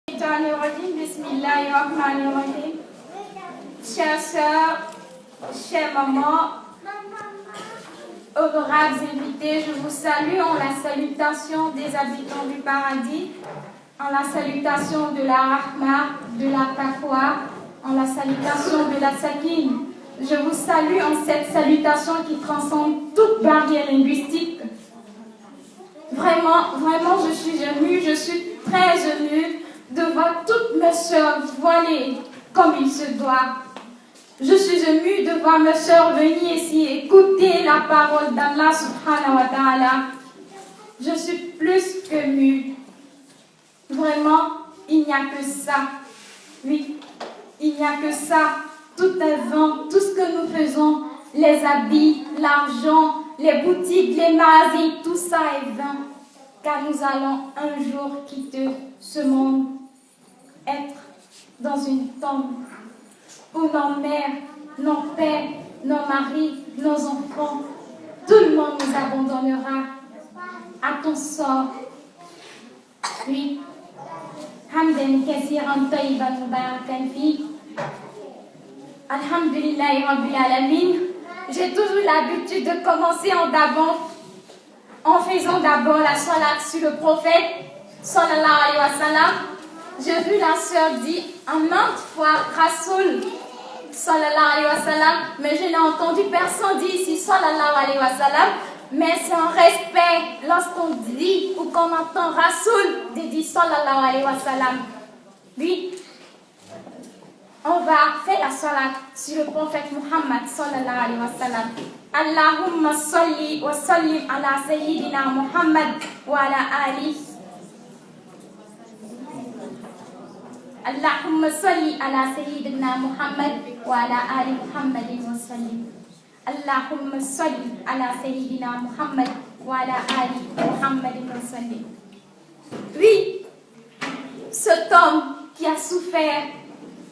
Bismillahirrahmanirrahim. Chères sœurs, chères mamans, honorables invités, je vous salue en la salutation des habitants du paradis, en la salutation de la rahma, de la taqwa, en la salutation de la sakine. Je vous salue en cette salutation qui transcende toute barrière linguistique. Vraiment, je suis émue, je suis très émue de voir toutes mes sœurs voilées comme il se doit. Je suis émue de voir mes sœurs venir ici écouter la parole d'Allah subhanahu wa ta'ala. Je suis plus qu'émue. Vraiment, il n'y a que ça. Oui, il n'y a que ça. Tout est vain, tout ce que nous faisons, les habits, l'argent, les boutiques, les magasins, tout ça est vain. Car nous allons un jour quitter ce monde, être dans une tombe où nos mères, nos pères, nos maris, nos enfants, tout le monde nous abandonnera à ton sort. Oui. Hamdan kathiran tayyiban mubarakan fi. Alhamdulillahi Rabbil Alamin. J'ai toujours l'habitude de commencer en faisant d'abord la salat sur le prophète, sallallahu alayhi wa sallam. J'ai vu la sœur dire en maintes fois Rasoul, sallallahu alayhi wa sallam, mais je n'ai entendu personne dire ici sallallahu alayhi wa sallam, mais c'est un respect lorsqu'on dit ou qu'on entend Rasoul de dire sallallahu alayhi wa sallam. Oui. On va faire la salat sur le prophète Muhammad sallallahu alayhi wa sallam. Allahumma salli wa sallim ala sayyidina Muhammad wa ala ali. Allahumma salli ala sayyidina Muhammad wa ala ali Muhammadin wa sallim. Allahumma salli ala sayyidina Muhammad wa ala ali Muhammadin wa sallim. Oui, cet homme qui a souffert,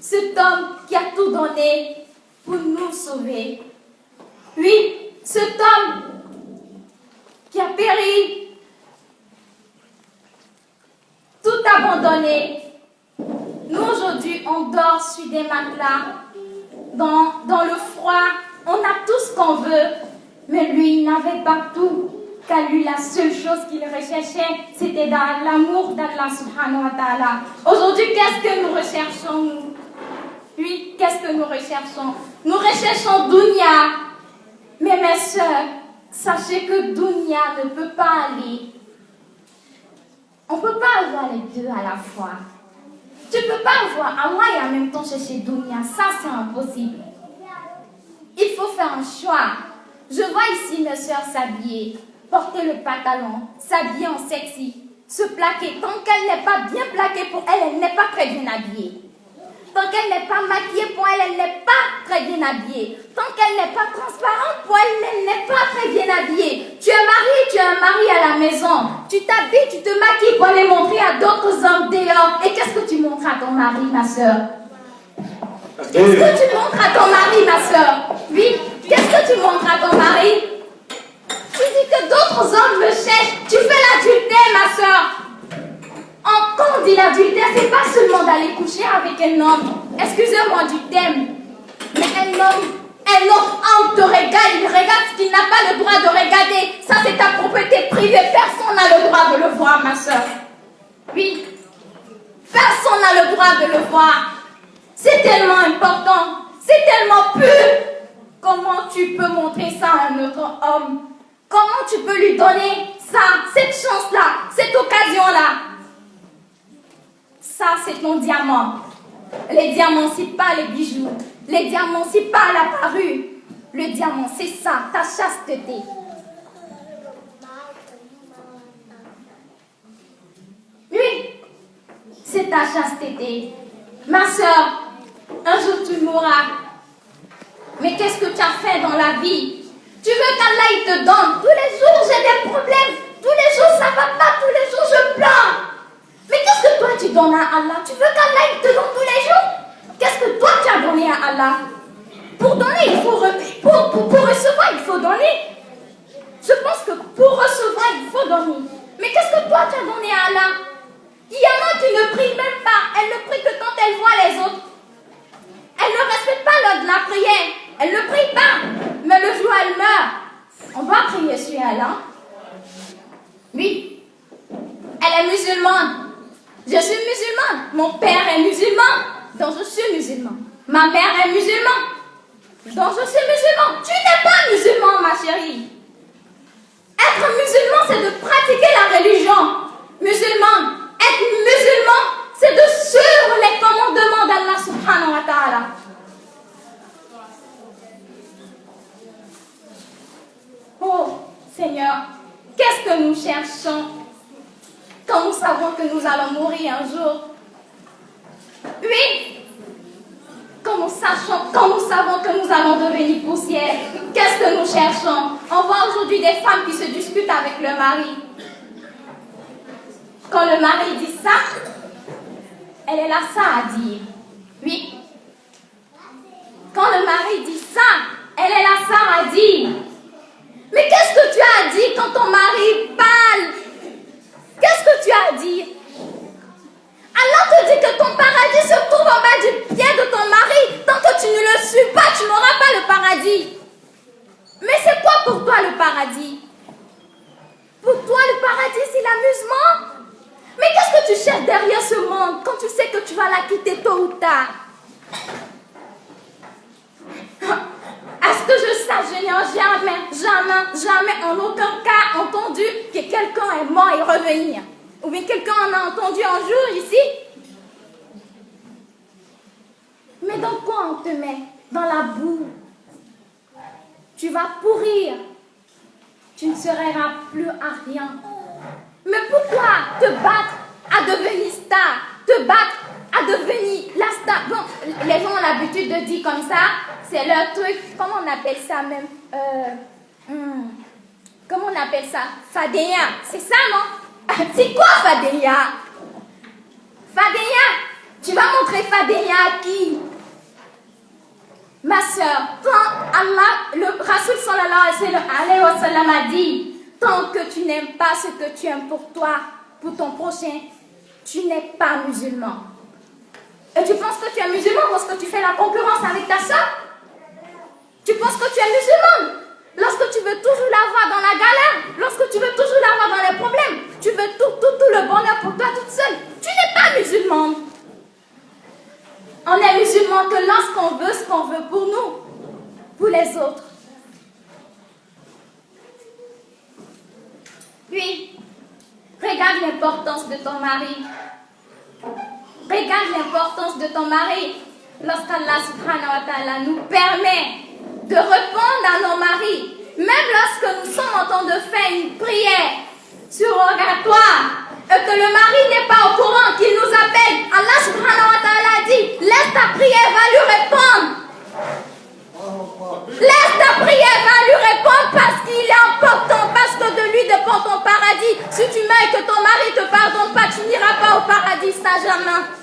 cet homme qui a tout donné pour nous sauver. Oui, cet homme qui a péri, tout abandonné. Nous aujourd'hui, on dort sur des matelas, dans le froid, on a tout ce qu'on veut, mais lui, il n'avait pas tout. Car lui, la seule chose qu'il recherchait, c'était dans l'amour d'Allah subhanahu wa ta'ala. Aujourd'hui, qu'est-ce que nous recherchons, nous? Oui, qu'est-ce que nous recherchons? Nous recherchons dunya. Mais mes sœurs, sachez que dunya ne peut pas aller. On ne peut pas avoir les deux à la fois. Tu ne peux pas avoir Allah et en même temps chercher dunya. Ça, c'est impossible. Il faut faire un choix. Je vois ici mes sœurs s'habiller, porter le pantalon, s'habiller en sexy, se plaquer. Tant qu'elle n'est pas bien plaquée pour elle, elle n'est pas très bien habillée. Tant qu'elle n'est pas maquillée, pour elle, elle n'est pas très bien habillée. Tant qu'elle n'est pas transparente, pour elle, elle n'est pas très bien habillée. Tu es un mari à la maison. Tu t'habilles, tu te maquilles pour aller montrer à d'autres hommes dehors. Et qu'est-ce que tu montres à ton mari, ma soeur? Qu'est-ce que tu montres à ton mari, ma soeur? Oui, qu'est-ce que tu montres à ton mari? Tu dis que d'autres hommes me cherchent. Tu fais l'adultère, ma soeur. Quand on dit l'adultère, c'est pas seulement d'aller coucher avec un homme. Excusez-moi du thème. Mais un homme te regarde, il regarde ce qu'il n'a pas le droit de regarder. Ça, c'est ta propriété privée. Personne n'a le droit de le voir, ma soeur. Oui. Personne n'a le droit de le voir. C'est tellement important. C'est tellement pur. Comment tu peux montrer ça à un autre homme? Comment tu peux lui donner ça, cette chance-là, cette occasion-là? Ça, c'est ton diamant. Les diamants, c'est pas les bijoux. Les diamants, c'est pas la parure. Le diamant, c'est ça, ta chasteté. Oui, c'est ta chasteté. Ma soeur, un jour tu mourras. Mais qu'est-ce que tu as fait dans la vie? Tu veux qu'Allah il te donne? Tous les jours, j'ai des problèmes. Tous les jours, ça va pas. Tous les jours, je pleure. Mais qu'est-ce que toi tu donnes à Allah? Tu veux qu'Allah il te donne tous les jours? Qu'est-ce que toi tu as donné à Allah? Pour donner, il faut pour recevoir, il faut donner. Je pense que pour recevoir, il faut donner. Mais qu'est-ce que toi tu as donné à Allah? Il y en a qui ne prient même pas. musulmane. Mon père est musulman, donc je suis musulman. Ma mère est musulmane, donc je suis musulman. Tu n'es pas musulman, ma chérie. Être musulman, c'est de pratiquer la religion musulmane. Être musulman, c'est de suivre les commandements d'Allah subhanahu wa ta'ala. Oh Seigneur, qu'est-ce que nous cherchons quand nous savons que nous allons mourir un jour? Oui, quand nous savons que nous allons devenir poussière, qu'est-ce que nous cherchons? On voit aujourd'hui des femmes qui se disputent avec le mari. Quand le mari dit ça, elle est là ça à dire. Oui. Quand le mari dit ça, elle est là ça à dire. Mais qu'est-ce que tu as à dire quand ton mari parle? Qu'est-ce que tu as à dire? Allah te dit que ton paradis se trouve en bas du pied de ton mari. Tant que tu ne le suis pas, tu n'auras pas le paradis. Mais c'est quoi pour toi le paradis? Pour toi, le paradis, c'est l'amusement. Mais qu'est-ce que tu cherches derrière ce monde quand tu sais que tu vas la quitter tôt ou tard? Est-ce que je sache, je n'ai jamais, en aucun cas entendu que quelqu'un est mort et revenir? Ou bien quelqu'un en a entendu un jour ici? Mais dans quoi on te met? Dans la boue. Tu vas pourrir. Tu ne seras plus à rien. Mais pourquoi te battre à devenir star? Te battre à devenir la star? Bon, les gens ont l'habitude de dire comme ça, c'est leur truc, comment on appelle ça même? Comment on appelle ça? Fadéa, c'est ça non? C'est quoi Fadéa? Fadéa, tu vas montrer Fadéa à qui? Ma soeur, quand Allah, le Rasoul sallallahu alayhi wa sallam a dit, tant que tu n'aimes pas ce que tu aimes pour toi, pour ton prochain, tu n'es pas musulman. Et tu penses que tu es musulman parce que tu fais la concurrence avec ta soeur? Tu penses que tu es musulman lorsque tu veux toujours la voir dans la galère, lorsque tu veux toujours la voir dans les problèmes, tu veux tout le bonheur pour toi toute seule. Tu n'es pas musulman. On est musulman que lorsqu'on veut ce qu'on veut pour nous, pour les autres. Puis, regarde l'importance de ton mari. Regarde l'importance de ton mari. Lorsqu'Allah subhanahu wa ta'ala nous permet de répondre à nos maris, même lorsque nous sommes en train de faire une prière surrogatoire, et que le mari n'est pas au courant, qu'il nous appelle, Allah subhanahu wa ta'ala dit, laisse ta prière, va lui répondre. Laisse ta prière, va lui répondre parce qu'il est important, parce que de lui dépend ton paradis. Si tu meurs et que ton mari ne te pardonne pas, tu n'iras pas au paradis, ça jamais.